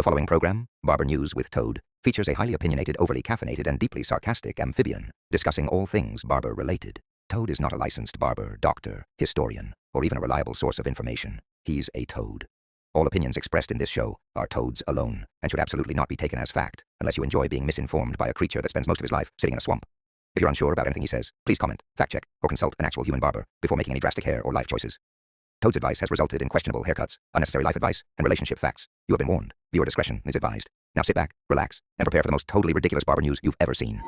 The following program, Barber News with Toad, features a highly opinionated, overly caffeinated, and deeply sarcastic amphibian, discussing all things barber-related. Toad is not a licensed barber, doctor, historian, or even a reliable source of information. He's a toad. All opinions expressed in this show are Toad's alone, and should absolutely not be taken as fact, unless you enjoy being misinformed by a creature that spends most of his life sitting in a swamp. If you're unsure about anything he says, please comment, fact-check, or consult an actual human barber before making any drastic hair or life choices. Toad's advice has resulted in questionable haircuts, unnecessary life advice, and relationship facts. You have been warned. Viewer discretion is advised. Now sit back, relax, and prepare for the most totally ridiculous barber news you've ever seen.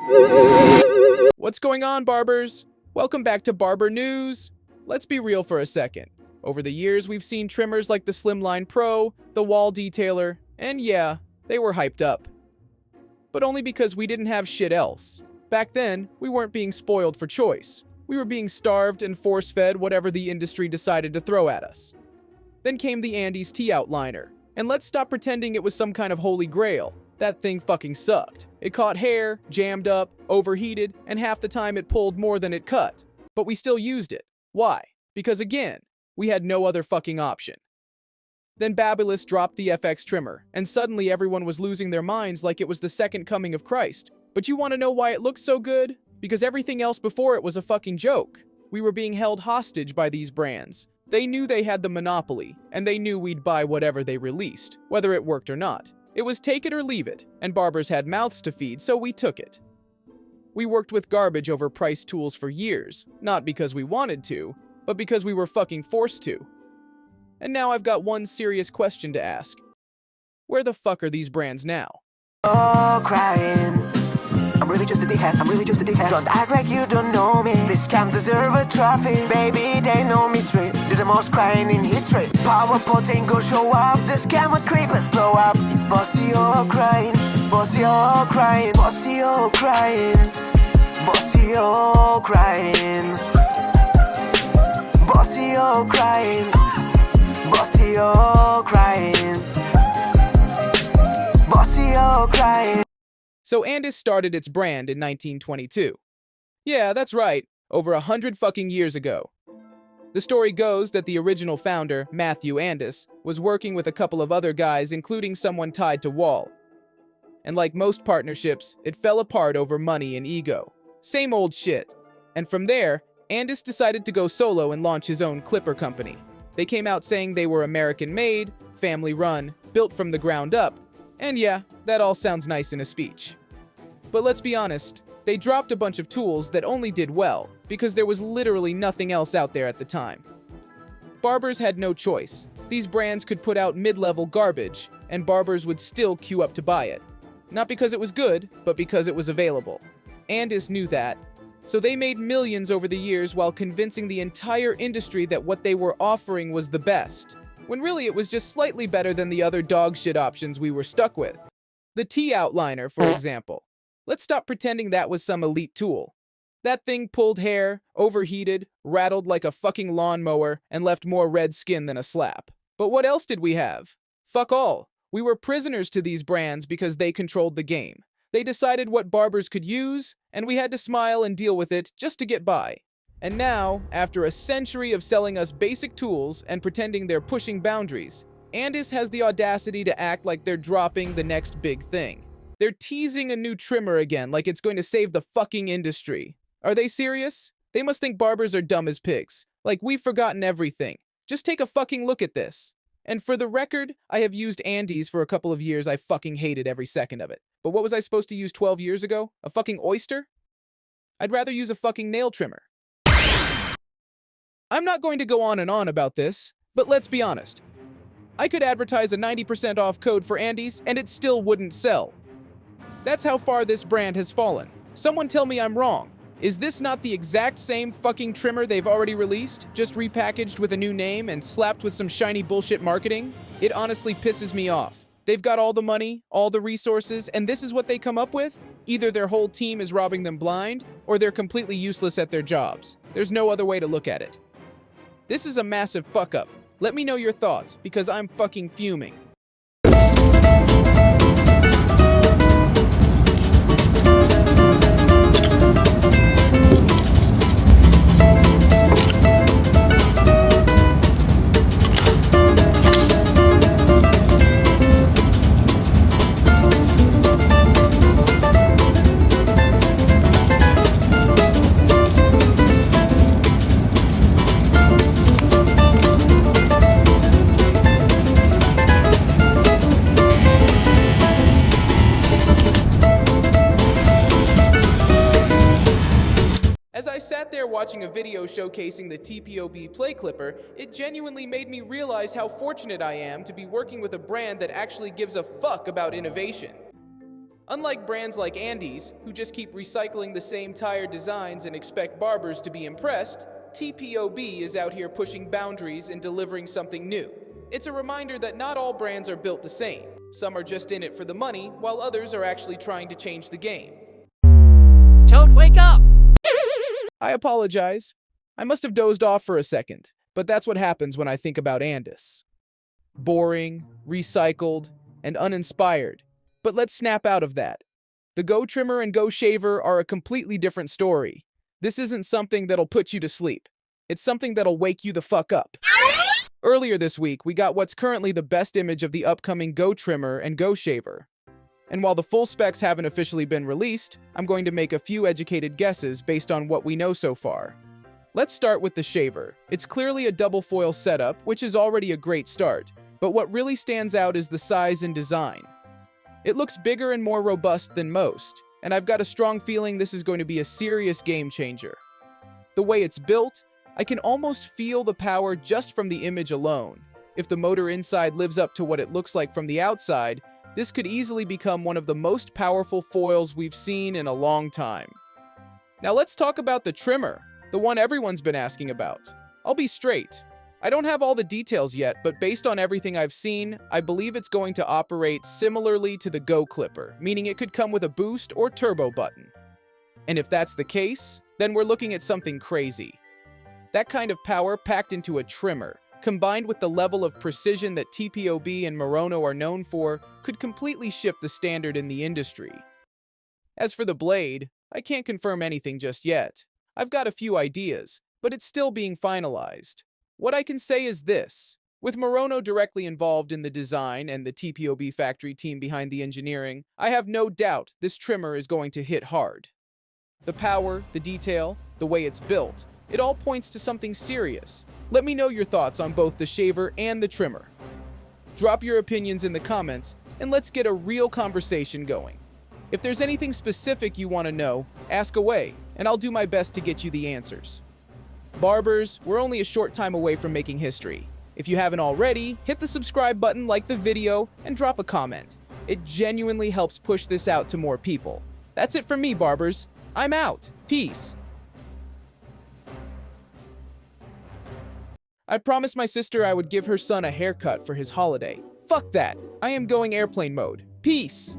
What's going on, barbers? Welcome back to Barber News. Let's be real for a second. Over the years, we've seen trimmers like the Slimline Pro, the Wall Detailer, and yeah, they were hyped up. But only because we didn't have shit else. Back then, we weren't being spoiled for choice. We were being starved and force-fed whatever the industry decided to throw at us. Then came the Andis T-Outliner. And let's stop pretending it was some kind of holy grail. That thing fucking sucked. It caught hair, jammed up, overheated, and half the time it pulled more than it cut. But we still used it. Why? Because again, we had no other fucking option. Then Babyliss dropped the FX trimmer, and suddenly everyone was losing their minds like it was the second coming of Christ. But you want to know why it looked so good? Because everything else before it was a fucking joke. We were being held hostage by these brands. They knew they had the monopoly, and they knew we'd buy whatever they released, whether it worked or not. It was take it or leave it, and barbers had mouths to feed, so we took it. We worked with garbage over price tools for years, not because we wanted to, but because we were fucking forced to. And now I've got one serious question to ask. Where the fuck are these brands now? Oh, crying. I'm really just a dickhead. Don't act like you don't know me. This camp deserve a trophy. Baby, they know me straight. Do the most crying in history. Power potent, go show up. This camera clippers blow up. It's bossy or crying. Bossy or crying. Bossy or crying. Bossy or crying. Bossy or crying. Bossy or crying. Bossy or crying. So Andis started its brand in 1922. Yeah, that's right, over 100 fucking years ago. The story goes that the original founder, Matthew Andis, was working with a couple of other guys, including someone tied to Wall. And like most partnerships, it fell apart over money and ego. Same old shit. And from there, Andis decided to go solo and launch his own clipper company. They came out saying they were American-made, family-run, built from the ground up, and yeah, that all sounds nice in a speech. But let's be honest, they dropped a bunch of tools that only did well, because there was literally nothing else out there at the time. Barbers had no choice. These brands could put out mid-level garbage, and barbers would still queue up to buy it. Not because it was good, but because it was available. Andis knew that, so they made millions over the years while convincing the entire industry that what they were offering was the best, when really it was just slightly better than the other dogshit options we were stuck with. The T-Outliner, for example. Let's stop pretending that was some elite tool. That thing pulled hair, overheated, rattled like a fucking lawnmower, and left more red skin than a slap. But what else did we have? Fuck all. We were prisoners to these brands because they controlled the game. They decided what barbers could use, and we had to smile and deal with it just to get by. And now, after a century of selling us basic tools and pretending they're pushing boundaries, Andis has the audacity to act like they're dropping the next big thing. They're teasing a new trimmer again like it's going to save the fucking industry. Are they serious? They must think barbers are dumb as pigs. Like we've forgotten everything. Just take a fucking look at this. And for the record, I have used Andis for a couple of years. I fucking hated every second of it. But what was I supposed to use 12 years ago? A fucking oyster? I'd rather use a fucking nail trimmer. I'm not going to go on and on about this, but let's be honest. I could advertise a 90% off code for Andis and it still wouldn't sell. That's how far this brand has fallen. Someone tell me I'm wrong. Is this not the exact same fucking trimmer they've already released, just repackaged with a new name and slapped with some shiny bullshit marketing? It honestly pisses me off. They've got all the money, all the resources, and this is what they come up with? Either their whole team is robbing them blind, or they're completely useless at their jobs. There's no other way to look at it. This is a massive fuck-up. Let me know your thoughts, because I'm fucking fuming. there watching a video showcasing the TPOB play clipper, it genuinely made me realize how fortunate I am to be working with a brand that actually gives a fuck about innovation. Unlike brands like Andis, who just keep recycling the same tire designs and expect barbers to be impressed, TPOB is out here pushing boundaries and delivering something new. It's a reminder that not all brands are built the same. Some are just in it for the money, while others are actually trying to change the game. Toad, wake up! I apologize. I must have dozed off for a second, but that's what happens when I think about Andis. Boring, recycled, and uninspired. But let's snap out of that. The Go Trimmer and Go Shaver are a completely different story. This isn't something that'll put you to sleep. It's something that'll wake you the fuck up. Earlier this week, we got what's currently the best image of the upcoming Go Trimmer and Go Shaver. And while the full specs haven't officially been released, I'm going to make a few educated guesses based on what we know so far. Let's start with the shaver. It's clearly a double foil setup, which is already a great start. But what really stands out is the size and design. It looks bigger and more robust than most, and I've got a strong feeling this is going to be a serious game changer. The way it's built, I can almost feel the power just from the image alone. If the motor inside lives up to what it looks like from the outside, this could easily become one of the most powerful foils we've seen in a long time. Now let's talk about the trimmer, the one everyone's been asking about. I'll be straight. I don't have all the details yet, but based on everything I've seen, I believe it's going to operate similarly to the Go Clipper, meaning it could come with a boost or turbo button. And if that's the case, then we're looking at something crazy. That kind of power packed into a trimmer, combined with the level of precision that TPOB and Morono are known for, could completely shift the standard in the industry. As for the blade, I can't confirm anything just yet. I've got a few ideas, but it's still being finalized. What I can say is this. With Morono directly involved in the design and the TPOB factory team behind the engineering, I have no doubt this trimmer is going to hit hard. The power, the detail, the way it's built, it all points to something serious. Let me know your thoughts on both the shaver and the trimmer. Drop your opinions in the comments, and let's get a real conversation going. If there's anything specific you want to know, ask away, and I'll do my best to get you the answers. Barbers, we're only a short time away from making history. If you haven't already, hit the subscribe button, like the video, and drop a comment. It genuinely helps push this out to more people. That's it from me, barbers. I'm out. Peace. I promised my sister I would give her son a haircut for his holiday. Fuck that. I am going airplane mode. Peace.